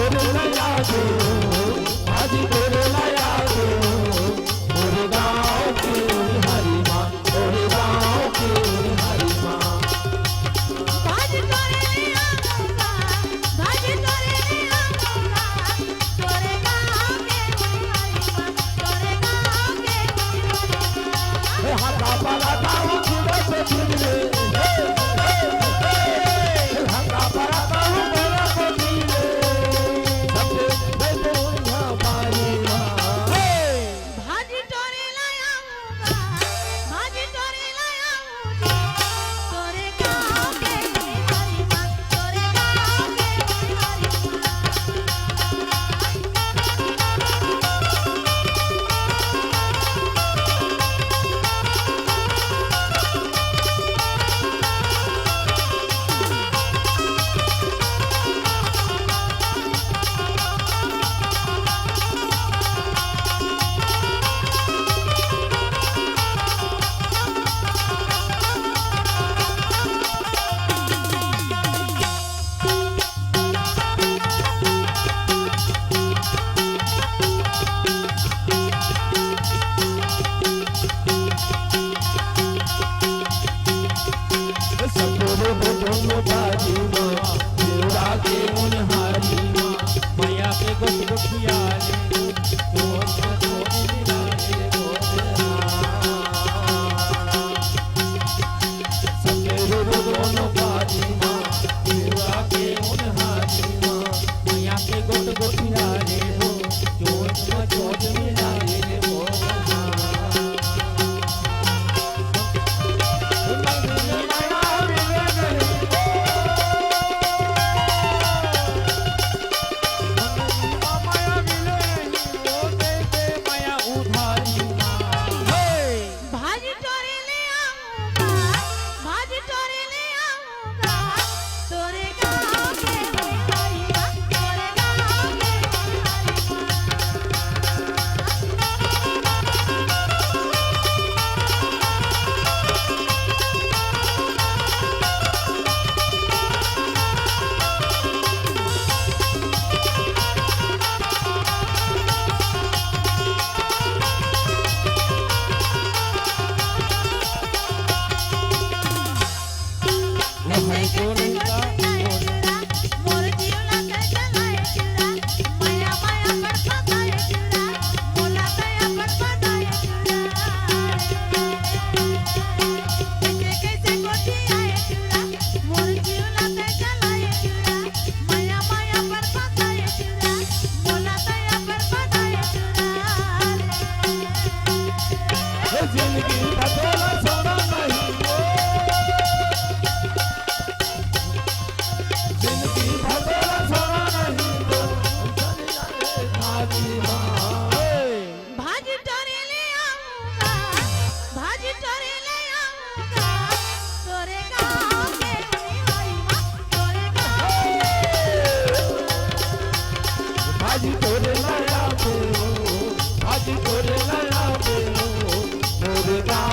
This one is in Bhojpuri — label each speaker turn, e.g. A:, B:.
A: तोरे लाया दो, भाजी तोरे लाया दो, तोरे गाँव की हरी माँ, तोरे गाँव की हरी माँ।
B: भाजी तोरे लिया दूंगा, भाजी तोरे लिया दूंगा, तोरे गाँव के हरी माँ, तोरे गाँव के हरी माँ।
A: हाथा पाला गाँव खुदा से मिले, हाथा पाला गाँव खुदा से मिले, सबसे बेटे यहाँ पारी माँ।
B: भाजी तोरे लाया दूंगा, भाजी तोरे लाया दूंगा, तोरे गाँव के हरी माँ, तोरे गाँव के हरी माँ।
A: सतोरे दोनों बाजी माँ, देवरा के मुनहारी माँ, मैया के गुठगुठिया ले, गोद में गोद मिला ले गोद सतोरे दोनों बाजी माँ, देवरा के मुनहारी माँ, मैया के गुठगुठिया ले, गोद में गोद मिला ले गोद
B: भाजी तोरे ले आऊंगा, भाजी तोरे ले आऊंगा, तोरे गाँव के हरी माँ, तोरे गाँव के हरी माँ।
A: है तोरे का
B: मोर जीवना कैसे लाए चूड़ा, माया माया पर पताए चूड़ा, मोला दया पर पताए चूड़ा। कैसे कैसे कोठी आए चूड़ा, मोर जीवना कैसे लाए चूड़ा, माया माया पर पताए चूड़ा, मोला दया पर पताए चूड़ा।
A: जिंदगी भटोला सोना नहीं दो, जिंदगी भटोला सोना नहीं दो, चले जाए भाजी माँ।
B: भाजी तोरे ले आऊंगा, भाजी तोरे ले आऊंगा, तोरे गाँव के हरी माँ, तोरे गाँव
A: भाजी तोरे लाया दो, भाजी तोरे लाया दो, तोरे गाँव